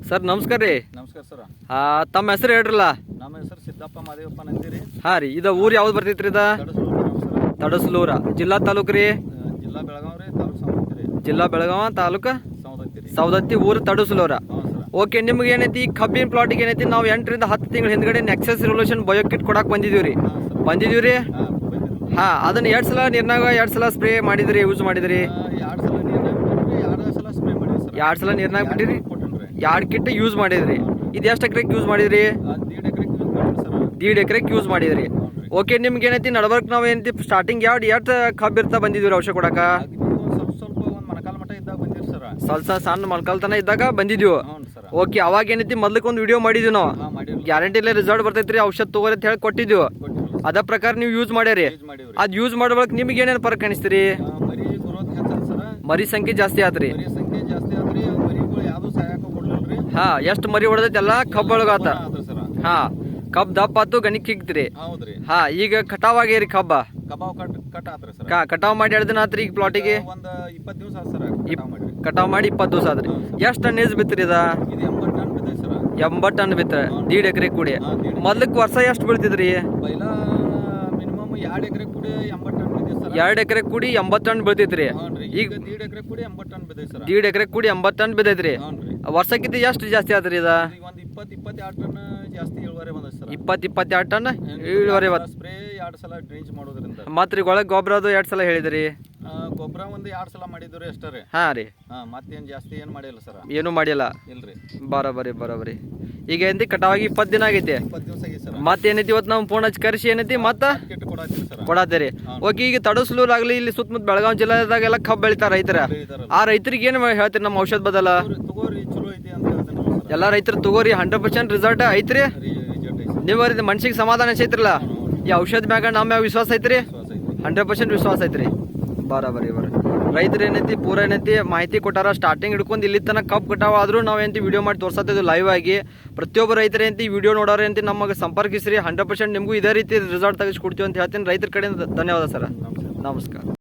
Sir ನಮಸ್ಕಾರ ರೀ. ನಮಸ್ಕಾರ ಸರ್. ತಮ್ಮ ಹೆಸರು ಹೇಳ್ರಲ್ಲ. ನಮ್ಮ ಹೆಸರು ಸಿದ್ದಪ್ಪ ಮಾದೇವಪ್ಪ ನಂದಿರಿ. ಹಾಂ ರೀ, ಇದು ಊರು ಯಾವ್ದು ಬರ್ತೈತ್ರಿ? ಇದು ತಡಸಲೂರ. ಜಿಲ್ಲಾ ತಾಲೂಕು ರೀ? ಜಿಲ್ಲಾ ಬೆಳಗಾವಿ ರೀ, ತಾಲೂಕು ಸವದತ್ತಿ ರೀ. ಜಿಲ್ಲಾ ಬೆಳಗಾವ, ತಾಲೂಕು ಸವದತ್ತಿ ರೀ. ಸವದತ್ತಿ, ಊರು ತಡಸಲೂರ. ಹ್ಞೂ ಸರ್. ಓಕೆ, ನಿಮ್ಗೆ ಏನೈತಿ ಕಬ್ಬಿನ ಪ್ಲಾಟಿಗೆ ಏನೈತಿ ನಾವು 8 ರಿಂದ 10 ತಿಂಗಳ ಹಿಂದ್ಗಡೆ ನೆಕ್ಸಸ್ ರೆವಲ್ಯೂಷನ್ ಬಯೋಕಿಟ್ ಕೊಡಕ್ಕೆ ಬಂದಿದ್ದೀವಿ ರೀ. ಬಂದಿದ್ದೀವಿ ರೀ. ಹಾಂ, ಅದನ್ನ 2 ಸಲ ನೀರ್ನಾಗ 2 ಸಲ ಸ್ಪ್ರೇ ಮಾಡಿದ್ರಿ, ಯೂಸ್ ಮಾಡಿದ್ರಿ? 2 ಸಲ ಸ್ಪ್ರೇ ಮಾಡಿದ್ರಿ ಸರ್. 2 ಸಲ ನೀರ್ನಾಗ ಬಿಟ್ಟಿರಿ, 2 ಕಿಟ್ ಯೂಸ್ ಮಾಡಿದ್ರಿ. ಇದು ಎಷ್ಟು ಎಕರೆಗೆ ಯೂಸ್ ಮಾಡಿದ್ರಿ? 1.5 ಎಕರೆಗೆ ಯೂಸ್ ಮಾಡಿದ್ರಿ ಸರ್. 1.5 ಎಕರೆಗೆ ಯೂಸ್ ಮಾಡಿದ್ರಿ. ಓಕೆ, ನಿಮ್ಗೆ ಏನೈತಿ ನಡಬರ್ಕ್ ನಾವು ಏನೈತಿ ಸ್ಟಾರ್ಟಿಂಗ್ ಎಷ್ಟು ಕಬ್ಬು ಇರ್ತಾ ಬಂದಿದ್ದೀವಿ ಔಷಧ ಕೊಡಕ? ಸ್ವಲ್ಪ ಒಂದು ಮೊಣಕಾಲು ಮಟ್ಟ ಇದ್ದಾಗ ಬಂದಿರಿ ಸರ್. ಸ್ವಲ್ಪ ಸಣ್ಣ ಮೊಳಕಾಲ್ತನ ಇದ್ದಾಗ ಬಂದಿದ್ದೀವಿ. ಹ್ಞೂ ಸರ್. ಓಕೆ, ಅವಾಗ ಏನೈತಿ ಮೊದ್ಲಕ್ಕೆ ಒಂದು ವಿಡಿಯೋ ಮಾಡಿದ್ವಿ ನಾವು. ಮಾಡಿರಿ. ಗ್ಯಾರಂಟಿ ಇಲ್ಲ ರಿಸಲ್ಟ್ ಬರ್ತೈತ್ರಿ, ಔಷಧ ತಗೋರಿ ಅಂತ ಹೇಳಿ ಕೊಟ್ಟಿದ್ದೀವಿ. ಅದ ಪ್ರಕಾರ ನೀವು ಯೂಸ್ ಮಾಡ್ಯಾರಿ. ಅದು ಯೂಸ್ ಮಾಡ್ಬೇಕು ನಿಮ್ಗೆ ಏನೇನು ಫರಕ್ ಕಾಣಿಸ್ತೀರಿ? ಮರಿ ಗ್ರೋತ್ ಹೆಚ್ಚದ ಸರ್. ಮರಿ ಸಂಖ್ಯೆ ಜಾಸ್ತಿ ಆತ್ರಿ. ಮರಿ ಸಂಖ್ಯೆ ಜಾಸ್ತಿ ಆದ್ರಿ. ಮರಿಗಳು ಯಾವುದು ಸಾಯಕ ಕೊಡ್ಲಿಲ್ರಿ. ಹಾ, ಎಷ್ಟು ಮರಿ ಹೊಡೆದೈತಿ ಎಲ್ಲ ಕಬ್ಬು ಒಳಗಾತ. ಸರ್. ಹಾ, ಕಬ್ಬು ದಪ್ಪ ಆತು, ಗಣಿಕ್ ಹಿಗ್ತ್ರಿ. ಹೌದ್ರಿ. ಹಾ, ಈಗ ಕಟಾವ್ ಆಗ್ಯಾರಿ ಕಬ್ಬ. ಕಬಾವ್ ಕಟ್ ಆತ್ರಿ ಸರ್. ಕಟಾವ್ ಮಾಡಿ 2 ದಿನ ಆತ್ರಿ. ಈಗ ಪ್ಲಾಟಿಗೆ ಒಂದು 20 ದಿವಸ ಆತ್ ಸರ್. ಕಟಾವ್ ಮಾಡಿ. ಕಟಾವ್ ಮಾಡಿ 20 ದಿವಸ ಆದ್ರಿ. ಎಷ್ಟು ಟನ್ ಏಜ್ ಬಿತ್ರಿ ಇದ? ಇದು 80 ಟನ್ ಬಿದ್ದೈತಿ ಸರ್. 80 ಟನ್ ಬಿತ್ತ. 1.5 ಎಕರೆ ಕೂಡಿ. ಮೊದ್ಲಕ್ಕೆ ವರ್ಷ ಎಷ್ಟು ಬೀಳ್ತಿದ್ರಿ? ಪೈಲ ಮಿನಿಮಮ್ 2 ಎಕರೆ ಕೂಡಿ 80 ಟನ್ ಬಿದ್ದೈತಿ ಸರ್. 2 ಎಕರೆ ಕೂಡಿ 80 ಟನ್ ಬೀಳ್ತೈತ್ರಿ. ಈಗ 1.5 ಎಕರೆ ಕೂಡಿ 80 ಟನ್ ಬಿದ್ದೈತಿ ಸರ್. 1.5 ಎಕರೆ ಕೂಡಿ 80 ಟನ್ ಬಿದ್ದೈತ್ರಿ. ಹ್ಞೂ. ವರ್ಷಕ್ಕಿಂತ ಎಷ್ಟು ಜಾಸ್ತಿ ಆದ್ರಿ ಇದ? ಈಗ ಒಂದು 22 ಟನ್ ಜಾಸ್ತಿ ಇಳುವರಿ ಬಂದೈತಿ ಸರ್. 22 ಟನ್ ಇಳುವರಿ. ಸ್ಪ್ರೇ 2 ಸಲ ಡ್ರಿಂಚ್ ಮಾಡೋದ್ರಿಂದ. ಮತ್ರಿ ಒಳಗೆ ಗೊಬ್ಬರ ಅದು 2 ಸಲ ಹೇಳಿದ್ರಿ. ಗೊಬ್ಬರ ಒಂದು 2 ಸಲ ಮಾಡಿದ್ರಿ ಅಷ್ಟೇ ರೀ. ಹಾಂ ರೀ. ಮತ್ತೇನು ಜಾಸ್ತಿ ಏನು ಮಾಡಿಲ್ಲ ಸರ್. ಏನು ಮಾಡಿಲ್ಲ. ಇಲ್ರಿ. ಬರೋಬರಿ. ಈಗ ಏನೈತಿ ಕಟಾವಾಗಿ 20 ದಿನ ಆಗೈತಿ. 20 ದಿವಸ ಆಗೈತಿ ಸರ್. ಮತ್ತೇನೈತಿ ಇವತ್ತು ನಾವು ಫೋನ್ ಹಚ್ಚಿ ಕರೆಸಿ ಏನೈತಿ ಮತ್ತೆ ಕಿಟ್ ಕೊಡತ್ತೀವಿ ಸರ್. ಕೊಡತ್ತೀರಿ. ಓಕೆ, ಈಗ ತಡಸಲೂರು ಆಗಲಿ ಇಲ್ಲಿ ಸುತ್ತಮುತ್ತ ಬೆಳಗಾವಿ ಜಿಲ್ಲೆದಾಗೆಲ್ಲ ಕಬ್ಬು ಬೆಳಿತಾರ ರೈತರ. ಆ ರೈತರಿಗೆ ಏನು ಹೇಳ್ತೀರಿ ನಮ್ಮ ಔಷಧ ಬದಲ? ತಗೋರಿ, ಚಲೋ ಐತಿ ಅಂತ ಹೇಳ್ತೀನಿ. ಎಲ್ಲ ರೈತರು ತಗೋರಿ, 100% ರಿಸಲ್ಟ್ ಐತ್ರಿ. ನೀವು ಮನ್ಸಿಗೆ ಸಮಾಧಾನ ಐತ್ರಲ್ಲ ಈ ಔಷಧ ಮ್ಯಾಗ ನಮ್ಮ ಮ್ಯಾಗ ವಿಶ್ವಾಸ ಐತ್ರಿ? 100% ವಿಶ್ವಾಸ ಐತ್ರಿ. ಬರೋಬರಿ. ರೈತರು ಏನೈತಿ ಪೂರ ಏನೈತಿ ಮಾಹಿತಿ ಕೊಟ್ಟಾರ. ಸ್ಟಾರ್ಟಿಂಗ್ ಹಿಡ್ಕೊಂಡು ಇಲ್ಲಿ ತನಕ ಕಬ್ಬು ಕಟಾವ್ ಆದ್ರೂ ನಾವು ಏನಂತಿ ವಿಡಿಯೋ ಮಾಡಿ ತೋರ್ಸತ್ತಿದ್ದು ಲೈವ್ ಆಗಿ. ಪ್ರತಿಯೊಬ್ಬರು ರೈತರು ಏನಂತಿ ವಿಡಿಯೋ ನೋಡೋರು ಏನಂತಿ ನಮಗೆ ಸಂಪರ್ಕಿಸ್ರಿ. 100% ನಿಮಗೂ ಇದೇ ರೀತಿ ರಿಸಲ್ಟ್ ತೆಗೆಸ್ಕೊಡ್ತೀವಿ ಅಂತ ಹೇಳ್ತೀನಿ. ರೈತರ ಕಡೆಯಿಂದ ಧನ್ಯವಾದ ಸರ್. ನಮಸ್ಕಾರ.